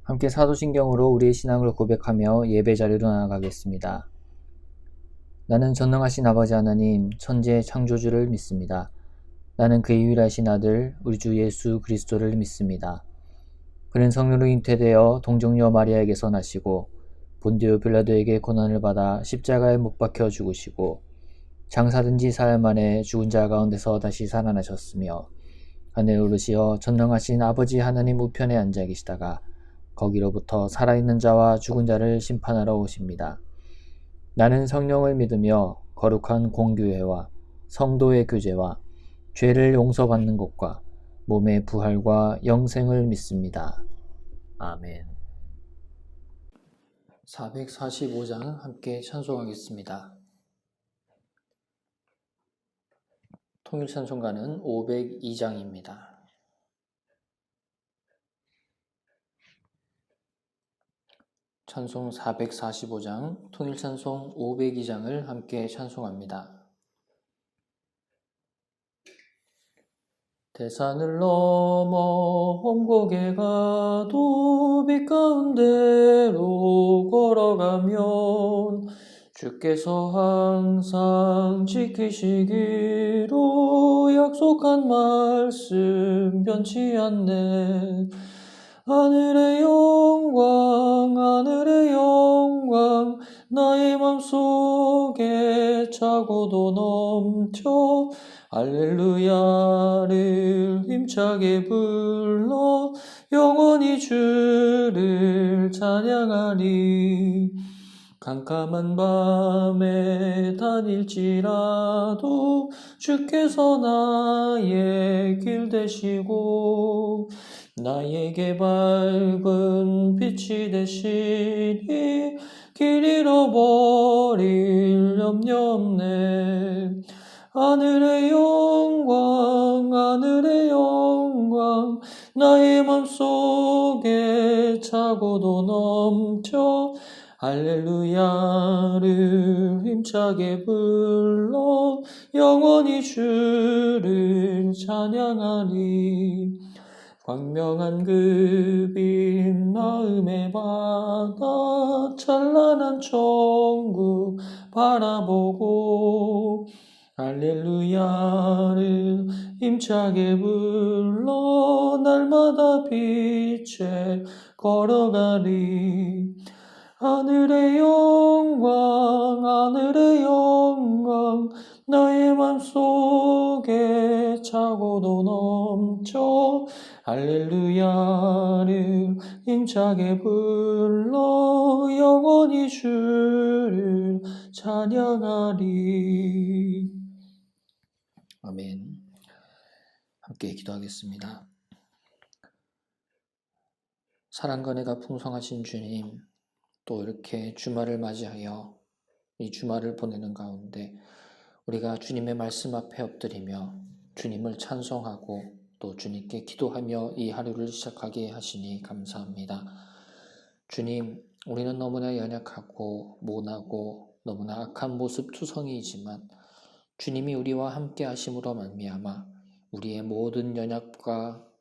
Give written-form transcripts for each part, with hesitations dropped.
함께 사도신경으로 우리의 신앙을 고백하며 예배 자리로 나아가겠습니다. 나는 전능하신 아버지 하나님, 천지의 창조주를 믿습니다. 나는 그의 유일하신 아들, 우리 주 예수 그리스도를 믿습니다. 그는 성령으로 잉태되어 동정녀 마리아에게서 나시고 본디오 빌라도에게 고난을 받아 십자가에 못 박혀 죽으시고 장사된 지 사흘 만에 죽은 자 가운데서 다시 살아나셨으며 하늘 오르시어 전능하신 아버지 하나님 우편에 앉아 계시다가 거기로부터 살아있는 자와 죽은 자를 심판하러 오십니다. 나는 성령을 믿으며 거룩한 공교회와 성도의 교제와 죄를 용서받는 것과 몸의 부활과 영생을 믿습니다. 아멘. 445장 함께 찬송하겠습니다. 통일찬송가는 502장입니다. 찬송 445장, 통일찬송 502장을 함께 찬송합니다. 대산을 넘어 험곡에 가도 빛 가운데로 걸어가면 주께서 항상 지키시기로 약속한 말씀 변치 않네. 하늘의 영광 나의 맘속에 차고도 넘쳐 할렐루야를 힘차게 불러 영원히 주를 찬양하리. 캄캄한 밤에 다닐지라도 주께서 나의 길 되시고 나에게 밝은 빛이 되시니 길 잃어버릴 염려 없네. 하늘의 영광 나의 맘속에 차고도 넘쳐 할렐루야를 힘차게 불러 영원히 주를 찬양하리. 광명한 그 빛 마음에 받아 찬란한 천국 바라보고 할렐루야를 힘차게 불러 날마다 빛에 걸어가리. 하늘의 영광 나의 맘속에 차고도 넘쳐 할렐루야를 힘차게 불러 영원히 주를 찬양하리. 아멘. 함께 기도하겠습니다. 사랑과 은혜가 풍성하신 주님, 또 이렇게 주말을 맞이하여 이 주말을 보내는 가운데 우리가 주님의 말씀 앞에 엎드리며 주님을 찬송하고 또 주님께 기도하며 이 하루를 시작하게 하시니 감사합니다. 주님, 우리는 너무나 연약하고 모나고 너무나 악한 모습 투성이지만 주님이 우리와 함께 하심으로 말미암아 우리의 모든 연약함과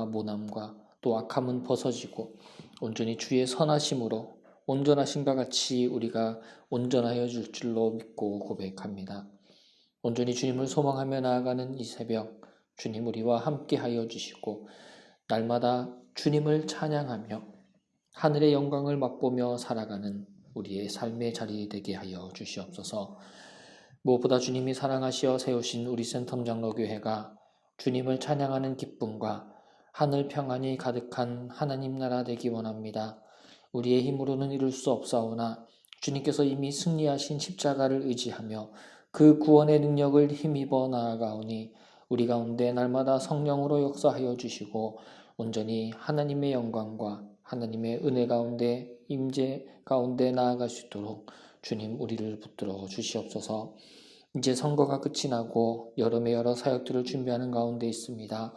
모남과 또 악함은 벗어지고 온전히 주의 선하심으로 온전하심과 같이 우리가 온전하여 줄 줄로 믿고 고백합니다. 온전히 주님을 소망하며 나아가는 이 새벽, 주님 우리와 함께하여 주시고 날마다 주님을 찬양하며 하늘의 영광을 맛보며 살아가는 우리의 삶의 자리 되게 하여 주시옵소서. 무엇보다 주님이 사랑하시어 세우신 우리 센텀장로교회가 주님을 찬양하는 기쁨과 하늘 평안이 가득한 하나님 나라 되기 원합니다. 우리의 힘으로는 이룰 수 없사오나 주님께서 이미 승리하신 십자가를 의지하며 그 구원의 능력을 힘입어 나아가오니 우리 가운데 날마다 성령으로 역사하여 주시고 온전히 하나님의 영광과 하나님의 은혜 가운데 임재 가운데 나아갈 수 있도록 주님 우리를 붙들어 주시옵소서. 이제 선거가 끝이 나고 여름의 여러 사역들을 준비하는 가운데 있습니다.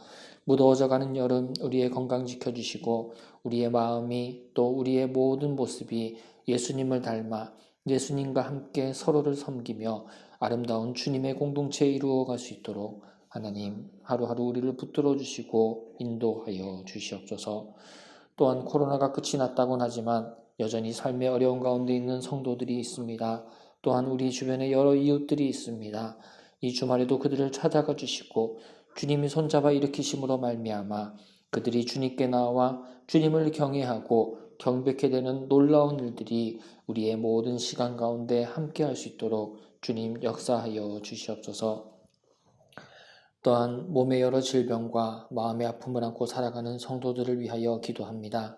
무더워져가는 여름 우리의 건강 지켜주시고 우리의 마음이 또 우리의 모든 모습이 예수님을 닮아 예수님과 함께 서로를 섬기며 아름다운 주님의 공동체에 이루어갈 수 있도록 하나님 하루하루 우리를 붙들어 주시고 인도하여 주시옵소서. 또한 코로나가 끝이 났다곤 하지만 여전히 삶의 어려운 가운데 있는 성도들이 있습니다. 또한 우리 주변에 여러 이웃들이 있습니다. 이 주말에도 그들을 찾아가 주시고 주님이 손잡아 일으키심으로 말미암아 그들이 주님께 나와 주님을 경외하고 경배케 되는 놀라운 일들이 우리의 모든 시간 가운데 함께할 수 있도록 주님 역사하여 주시옵소서. 또한 몸의 여러 질병과 마음의 아픔을 안고 살아가는 성도들을 위하여 기도합니다.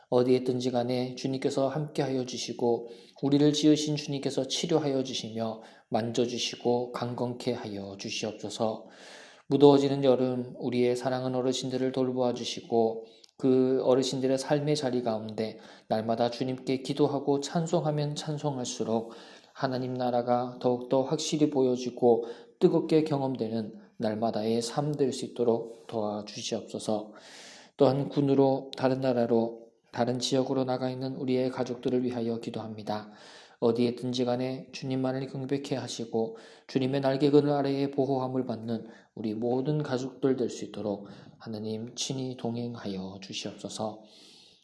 어디에 있든지 간에 주님께서 함께하여 주시고 우리를 지으신 주님께서 치료하여 주시며 만져주시고 강건케 하여 주시옵소서. 무더워지는 여름 우리의 사랑하는 어르신들을 돌보아 주시고 그 어르신들의 삶의 자리 가운데 날마다 주님께 기도하고 찬송하면 찬송할수록 하나님 나라가 더욱더 확실히 보여지고 뜨겁게 경험되는 날마다의 삶 될 수 있도록 도와주시옵소서. 또한 군으로 다른 나라로 다른 지역으로 나가 있는 우리의 가족들을 위하여 기도합니다. 어디에 있든지 간에 주님만을 경배케 하시고 주님의 날개그늘 아래에 보호함을 받는 우리 모든 가족들 될 수 있도록 하나님 친히 동행하여 주시옵소서.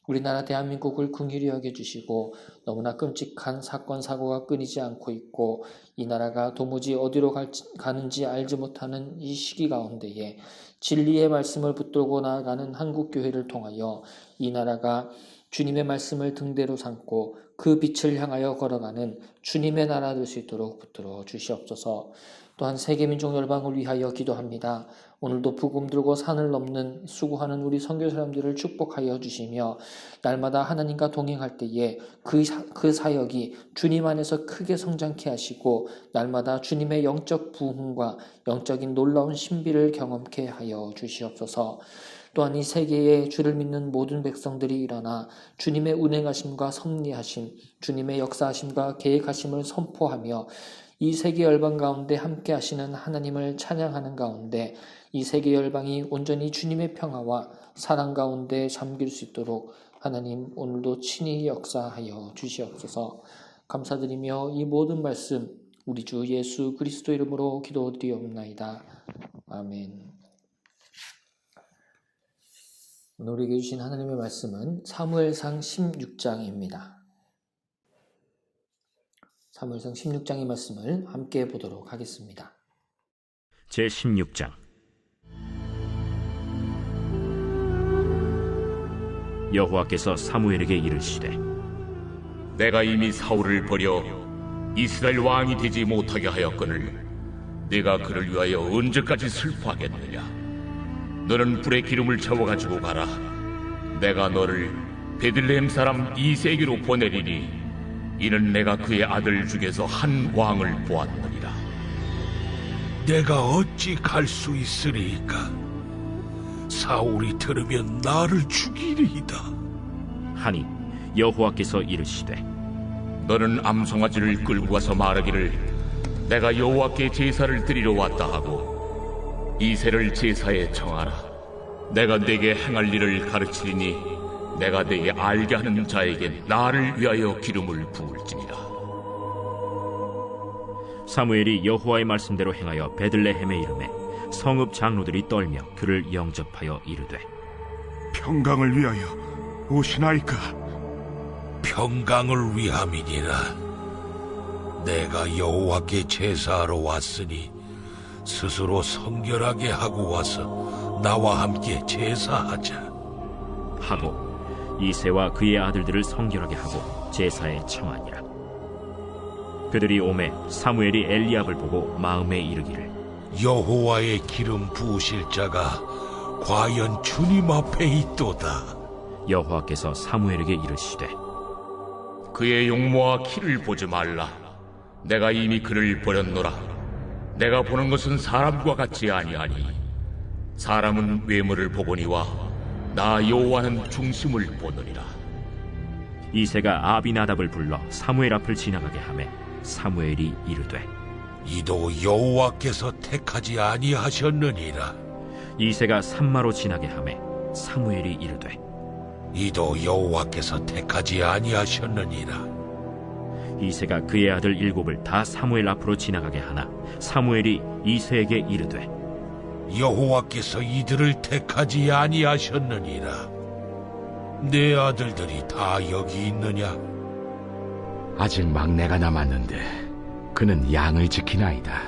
우리나라 대한민국을 긍휼히 여겨주시고 너무나 끔찍한 사건 사고가 끊이지 않고 있고 이 나라가 도무지 어디로 가는지 알지 못하는 이 시기 가운데에 진리의 말씀을 붙들고 나아가는 한국교회를 통하여 이 나라가 주님의 말씀을 등대로 삼고 그 빛을 향하여 걸어가는 주님의 나라 될 수 있도록 붙들어 주시옵소서. 또한 세계민족 열방을 위하여 기도합니다. 오늘도 복음 들고 산을 넘는 수고하는 우리 선교 사람들을 축복하여 주시며 날마다 하나님과 동행할 때에 그 사역이 주님 안에서 크게 성장케 하시고 날마다 주님의 영적 부흥과 영적인 놀라운 신비를 경험케 하여 주시옵소서. 또한 이 세계에 주를 믿는 모든 백성들이 일어나 주님의 운행하심과 섭리하심, 주님의 역사하심과 계획하심을 선포하며 이 세계 열방 가운데 함께 하시는 하나님을 찬양하는 가운데 이 세계 열방이 온전히 주님의 평화와 사랑 가운데 잠길 수 있도록 하나님 오늘도 친히 역사하여 주시옵소서. 감사드리며 이 모든 말씀 우리 주 예수 그리스도 이름으로 기도드리옵나이다. 아멘. 오늘 우리에게 주신 하나님의 말씀은 사무엘상 16장입니다. 사무엘상 16장의 말씀을 함께 보도록 하겠습니다. 제16장. 여호와께서 사무엘에게 이르시되 내가 이미 사울을 버려 이스라엘 왕이 되지 못하게 하였거늘 내가 그를 위하여 언제까지 슬퍼하겠느냐. 너는 불에 기름을 채워가지고 가라. 내가 너를 베들레헴 사람 이새에게로 보내리니 이는 내가 그의 아들 중에서 한 왕을 보았느니라. 내가 어찌 갈 수 있으리이까? 사울이 들으면 나를 죽이리이다. 하니 여호와께서 이르시되 너는 암송아지를 끌고 가서 말하기를 내가 여호와께 제사를 드리러 왔다 하고 이새를 제사에 청하라. 내가 네게 행할 일을 가르치리니 내가 네게 알게 하는 자에게 나를 위하여 기름을 부을지니라. 사무엘이 여호와의 말씀대로 행하여 베들레헴에 이르매 성읍 장로들이 떨며 그를 영접하여 이르되 평강을 위하여 오시나이까? 평강을 위함이니라. 내가 여호와께 제사하러 왔으니 스스로 성결하게 하고 와서 나와 함께 제사하자 하고 이새와 그의 아들들을 성결하게 하고 제사에 청하니라. 그들이 오매 사무엘이 엘리압을 보고 마음에 이르기를 여호와의 기름 부으실 자가 과연 주님 앞에 있도다. 여호와께서 사무엘에게 이르시되 그의 용모와 키를 보지 말라. 내가 이미 그를 버렸노라. 내가 보는 것은 사람과 같지 아니하니 사람은 외모를 보거니와 나 여호와는 중심을 보느니라. 이새가 아비나답을 불러 사무엘 앞을 지나가게 하매 사무엘이 이르되 이도 여호와께서 택하지 아니하셨느니라. 이새가 산마로 지나게 하매 사무엘이 이르되 이도 여호와께서 택하지 아니하셨느니라. 이새가 그의 아들 7을 다 사무엘 앞으로 지나가게 하나 사무엘이 이새에게 이르되 여호와께서 이들을 택하지 아니하셨느니라. 내 아들들이 다 여기 있느냐? 아직 막내가 남았는데 그는 양을 지키나이다.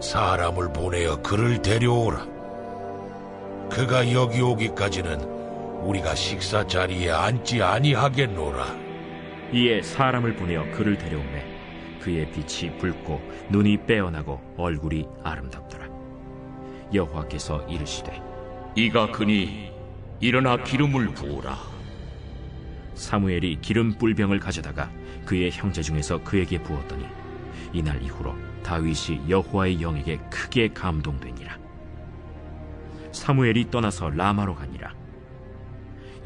사람을 보내어 그를 데려오라. 그가 여기 오기까지는 우리가 식사 자리에 앉지 아니하겠노라. 이에 사람을 보내어 그를 데려오매 그의 빛이 붉고 눈이 빼어나고 얼굴이 아름답더라. 여호와께서 이르시되 이가 그니 일어나 기름을 부으라. 사무엘이 기름 뿔병을 가져다가 그의 형제 중에서 그에게 부었더니 이날 이후로 다윗이 여호와의 영에게 크게 감동되니라. 사무엘이 떠나서 라마로 가니라.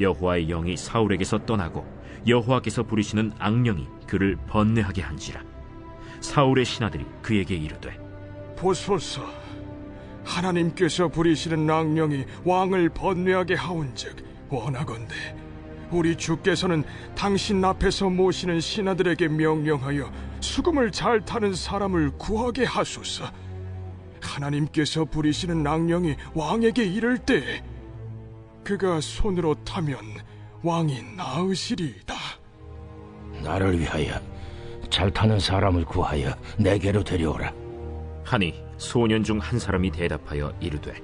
여호와의 영이 사울에게서 떠나고 여호와께서 부리시는 악령이 그를 번뇌하게 한지라. 사울의 신하들이 그에게 이르되 보소서, 하나님께서 부리시는 악령이 왕을 번뇌하게 하온즉 원하건대 우리 주께서는 당신 앞에서 모시는 신하들에게 명령하여 수금을 잘 타는 사람을 구하게 하소서. 하나님께서 부리시는 악령이 왕에게 이를 때 그가 손으로 타면 왕이 나으시리이다. 나를 위하여 잘 타는 사람을 구하여 내게로 데려오라. 하니 소년 중 한 사람이 대답하여 이르되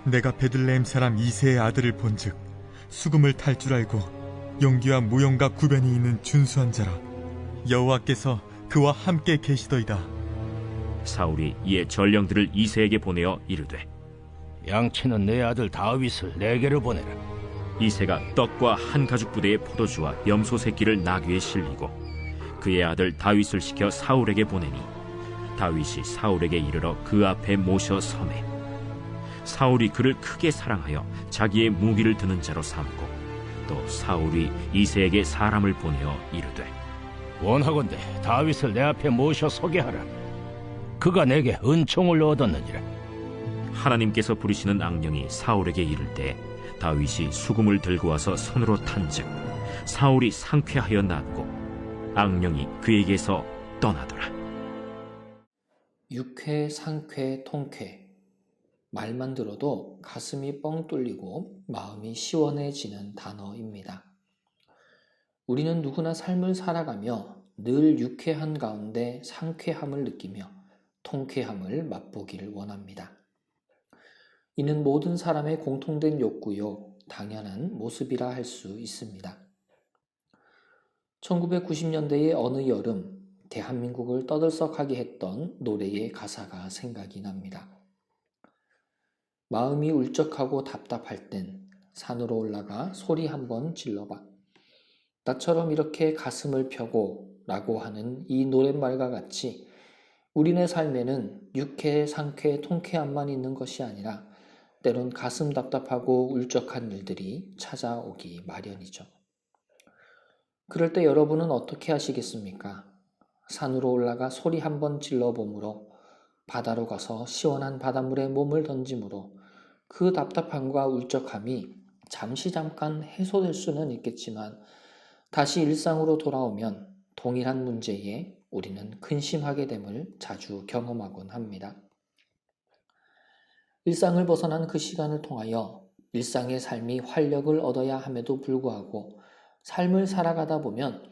내가 베들레헴 사람 이새의 아들을 본즉 수금을 탈 줄 알고 용기와 무용과 구변이 있는 준수한 자라. 여호와께서 그와 함께 계시더이다. 사울이 이에 전령들을 이새에게 보내어 이르되 양치는 내 아들 다윗을 내게로 보내라. 이새가 떡과 한 가죽 부대의 포도주와 염소 새끼를 나귀에 실리고 그의 아들 다윗을 시켜 사울에게 보내니 다윗이 사울에게 이르러 그 앞에 모셔 서매 사울이 그를 크게 사랑하여 자기의 무기를 드는 자로 삼고 또 사울이 이새에게 사람을 보내어 이르되 원하건대 다윗을 내 앞에 모셔 서게 하라. 그가 내게 은총을 얻었느니라. 하나님께서 부리시는 악령이 사울에게 이를 때 다윗이 수금을 들고 와서 손으로 탄즉 사울이 상쾌하여 낫고 악령이 그에게서 떠나더라. 육회, 상쾌, 통쾌. 말만 들어도 가슴이 뻥 뚫리고 마음이 시원해지는 단어입니다. 우리는 누구나 삶을 살아가며 늘 유쾌한 가운데 상쾌함을 느끼며 통쾌함을 맛보기를 원합니다. 이는 모든 사람의 공통된 욕구요, 당연한 모습이라 할 수 있습니다. 1990년대의 어느 여름, 대한민국을 떠들썩하게 했던 노래의 가사가 생각이 납니다. 마음이 울적하고 답답할 땐 산으로 올라가 소리 한번 질러봐. 나처럼 이렇게 가슴을 펴고 라고 하는 이 노랫말과 같이 우리네 삶에는 유쾌, 상쾌, 통쾌함만 있는 것이 아니라 때론 가슴 답답하고 울적한 일들이 찾아오기 마련이죠. 그럴 때 여러분은 어떻게 하시겠습니까? 산으로 올라가 소리 한번 질러봄으로, 바다로 가서 시원한 바닷물에 몸을 던짐으로 그 답답함과 울적함이 잠깐 해소될 수는 있겠지만 다시 일상으로 돌아오면 동일한 문제에 우리는 근심하게 됨을 자주 경험하곤 합니다. 일상을 벗어난 그 시간을 통하여 일상의 삶이 활력을 얻어야 함에도 불구하고 삶을 살아가다 보면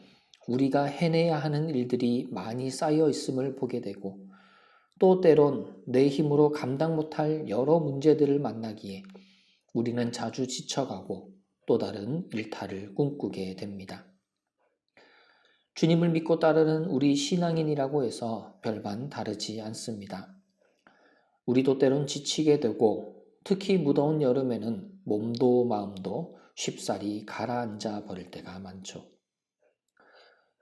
우리가 해내야 하는 일들이 많이 쌓여 있음을 보게 되고 또 때론 내 힘으로 감당 못할 여러 문제들을 만나기에 우리는 자주 지쳐가고 또 다른 일탈을 꿈꾸게 됩니다. 주님을 믿고 따르는 우리 신앙인이라고 해서 별반 다르지 않습니다. 우리도 때론 지치게 되고 특히 무더운 여름에는 몸도 마음도 쉽사리 가라앉아 버릴 때가 많죠.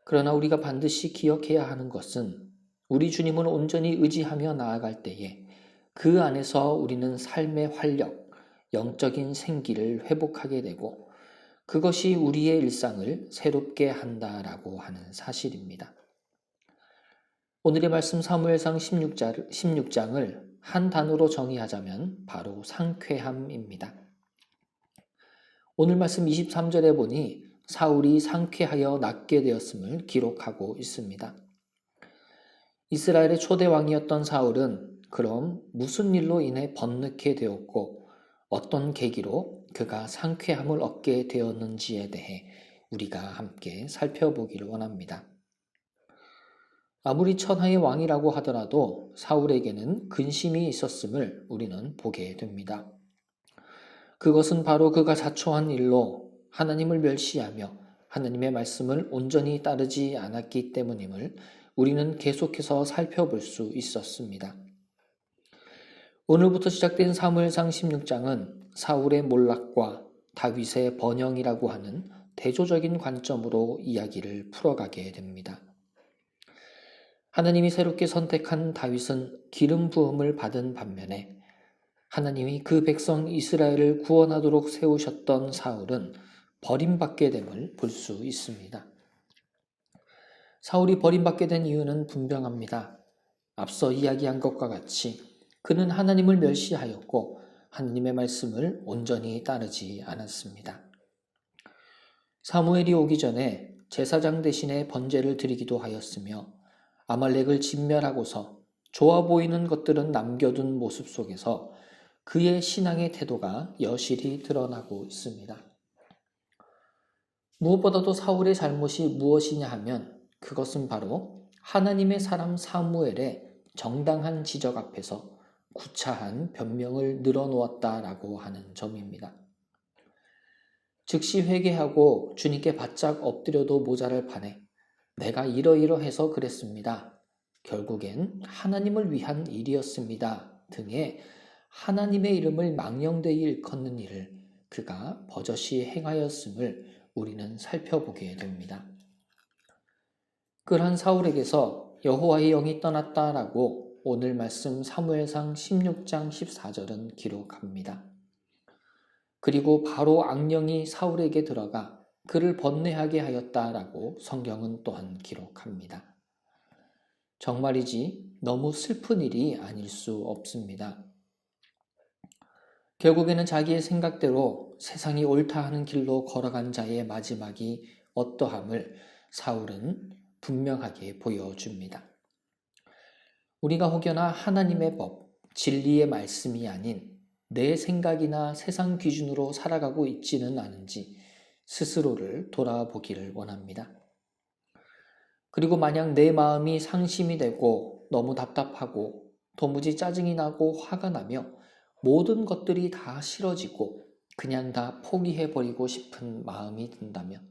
그러나 우리가 반드시 기억해야 하는 것은 우리 주님을 온전히 의지하며 나아갈 때에 그 안에서 우리는 삶의 활력, 영적인 생기를 회복하게 되고 그것이 우리의 일상을 새롭게 한다라고 하는 사실입니다. 오늘의 말씀 사무엘상 16장을 한 단어로 정의하자면 바로 상쾌함입니다. 오늘 말씀 23절에 보니 사울이 상쾌하여 낫게 되었음을 기록하고 있습니다. 이스라엘의 초대 왕이었던 사울은 그럼 무슨 일로 인해 번뇌케 되었고 어떤 계기로 그가 상쾌함을 얻게 되었는지에 대해 우리가 함께 살펴보기를 원합니다. 아무리 천하의 왕이라고 하더라도 사울에게는 근심이 있었음을 우리는 보게 됩니다. 그것은 바로 그가 자초한 일로 하나님을 멸시하며 하나님의 말씀을 온전히 따르지 않았기 때문임을 우리는 계속해서 살펴볼 수 있었습니다. 오늘부터 시작된 사무엘상 16장은 사울의 몰락과 다윗의 번영이라고 하는 대조적인 관점으로 이야기를 풀어가게 됩니다. 하나님이 새롭게 선택한 다윗은 기름 부음을 받은 반면에 하나님이 그 백성 이스라엘을 구원하도록 세우셨던 사울은 버림받게 됨을 볼 수 있습니다. 사울이 버림받게 된 이유는 분명합니다. 앞서 이야기한 것과 같이 그는 하나님을 멸시하였고 하나님의 말씀을 온전히 따르지 않았습니다. 사무엘이 오기 전에 제사장 대신에 번제를 드리기도 하였으며 아말렉을 진멸하고서 좋아 보이는 것들은 남겨둔 모습 속에서 그의 신앙의 태도가 여실히 드러나고 있습니다. 무엇보다도 사울의 잘못이 무엇이냐 하면 그것은 바로 하나님의 사람 사무엘의 정당한 지적 앞에서 구차한 변명을 늘어놓았다라고 하는 점입니다. 즉시 회개하고 주님께 바짝 엎드려도 모자랄 판에 내가 이러이러해서 그랬습니다. 결국엔 하나님을 위한 일이었습니다. 등의 하나님의 이름을 망령되이 일컫는 일을 그가 버젓이 행하였음을 우리는 살펴보게 됩니다. 그러한 사울에게서 여호와의 영이 떠났다라고 오늘 말씀 사무엘상 16장 14절은 기록합니다. 그리고 바로 악령이 사울에게 들어가 그를 번뇌하게 하였다라고 성경은 또한 기록합니다. 정말이지 너무 슬픈 일이 아닐 수 없습니다. 결국에는 자기의 생각대로 세상이 옳다 하는 길로 걸어간 자의 마지막이 어떠함을 사울은 분명하게 보여줍니다. 우리가 혹여나 하나님의 법, 진리의 말씀이 아닌 내 생각이나 세상 기준으로 살아가고 있지는 않은지 스스로를 돌아보기를 원합니다. 그리고 만약 내 마음이 상심이 되고 너무 답답하고 도무지 짜증이 나고 화가 나며 모든 것들이 다 싫어지고 그냥 다 포기해버리고 싶은 마음이 든다면,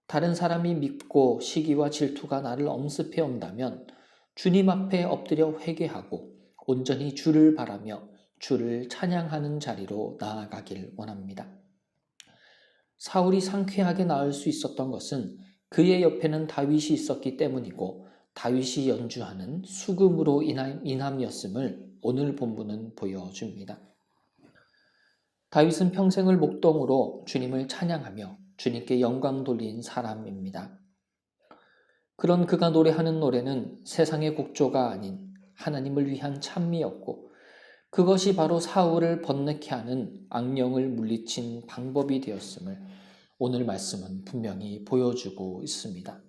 다른 사람이 밉고 시기와 질투가 나를 엄습해 온다면 주님 앞에 엎드려 회개하고 온전히 주를 바라며 주를 찬양하는 자리로 나아가길 원합니다. 사울이 상쾌하게 나을 수 있었던 것은 그의 옆에는 다윗이 있었기 때문이고 다윗이 연주하는 수금으로 인함이었음을 오늘 본문은 보여줍니다. 다윗은 평생을 목동으로 주님을 찬양하며 주님께 영광 돌린 사람입니다. 그런 그가 노래하는 노래는 세상의 곡조가 아닌 하나님을 위한 찬미였고 그것이 바로 사울을 번뇌케 하는 악령을 물리친 방법이 되었음을 오늘 말씀은 분명히 보여주고 있습니다.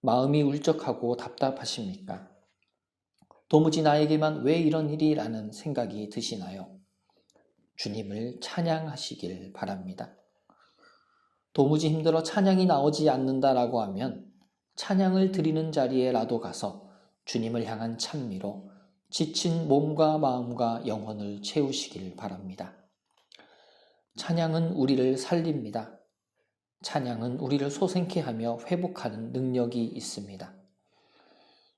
마음이 울적하고 답답하십니까? 도무지 나에게만 왜 이런 일이라는 생각이 드시나요? 주님을 찬양하시길 바랍니다. 도무지 힘들어 찬양이 나오지 않는다라고 하면 찬양을 드리는 자리에라도 가서 주님을 향한 찬미로 지친 몸과 마음과 영혼을 채우시길 바랍니다. 찬양은 우리를 살립니다. 찬양은 우리를 소생케 하며 회복하는 능력이 있습니다.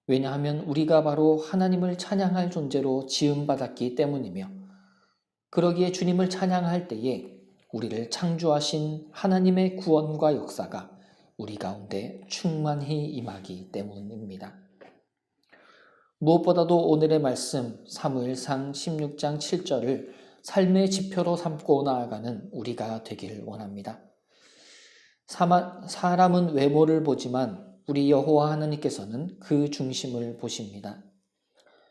왜냐하면 우리가 바로 하나님을 찬양할 존재로 지음받았기 때문이며 그러기에 주님을 찬양할 때에 우리를 창조하신 하나님의 구원과 역사가 우리 가운데 충만히 임하기 때문입니다. 무엇보다도 오늘의 말씀 사무엘상 16장 7절을 삶의 지표로 삼고 나아가는 우리가 되길 원합니다. 사람은 외모를 보지만 우리 여호와 하나님께서는 그 중심을 보십니다.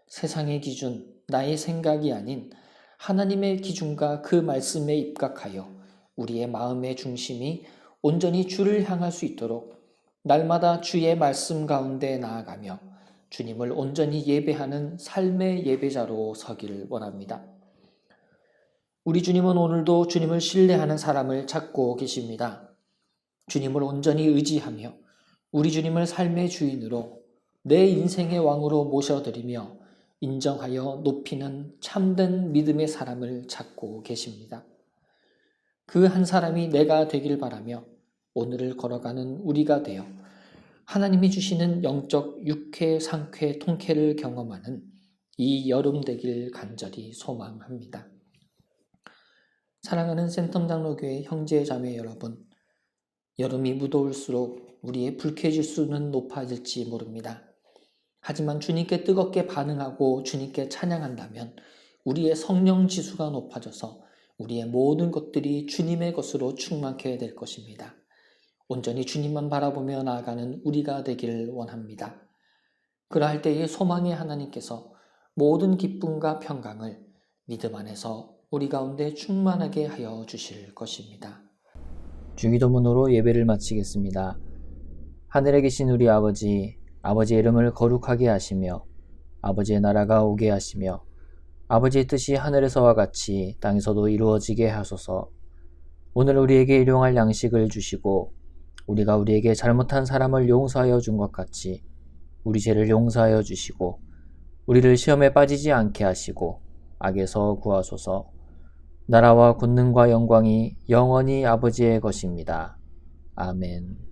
세상의 기준, 나의 생각이 아닌 하나님의 기준과 그 말씀에 입각하여 우리의 마음의 중심이 온전히 주를 향할 수 있도록 날마다 주의 말씀 가운데 나아가며 주님을 온전히 예배하는 삶의 예배자로 서기를 원합니다. 우리 주님은 오늘도 주님을 신뢰하는 사람을 찾고 계십니다. 주님을 온전히 의지하며 우리 주님을 삶의 주인으로 내 인생의 왕으로 모셔드리며 인정하여 높이는 참된 믿음의 사람을 찾고 계십니다. 그 한 사람이 내가 되길 바라며 오늘을 걸어가는 우리가 되어 하나님이 주시는 영적 육회, 상쾌, 통쾌를 경험하는 이 여름 되길 간절히 소망합니다. 사랑하는 센텀장로교회 형제 자매 여러분, 여름이 무더울수록 우리의 불쾌지수는 높아질지 모릅니다. 하지만 주님께 뜨겁게 반응하고 주님께 찬양한다면 우리의 성령 지수가 높아져서 우리의 모든 것들이 주님의 것으로 충만케 될 것입니다. 온전히 주님만 바라보며 나아가는 우리가 되기를 원합니다. 그러할 때에 소망의 하나님께서 모든 기쁨과 평강을 믿음 안에서 우리 가운데 충만하게 하여 주실 것입니다. 주기도문으로 예배를 마치겠습니다. 하늘에 계신 우리 아버지, 아버지의 이름을 거룩하게 하시며 아버지의 나라가 오게 하시며 아버지의 뜻이 하늘에서와 같이 땅에서도 이루어지게 하소서. 오늘 우리에게 일용할 양식을 주시고 우리가 우리에게 잘못한 사람을 용서하여 준 것 같이 우리 죄를 용서하여 주시고 우리를 시험에 빠지지 않게 하시고 악에서 구하소서. 나라와 권능과 영광이 영원히 아버지의 것입니다. 아멘.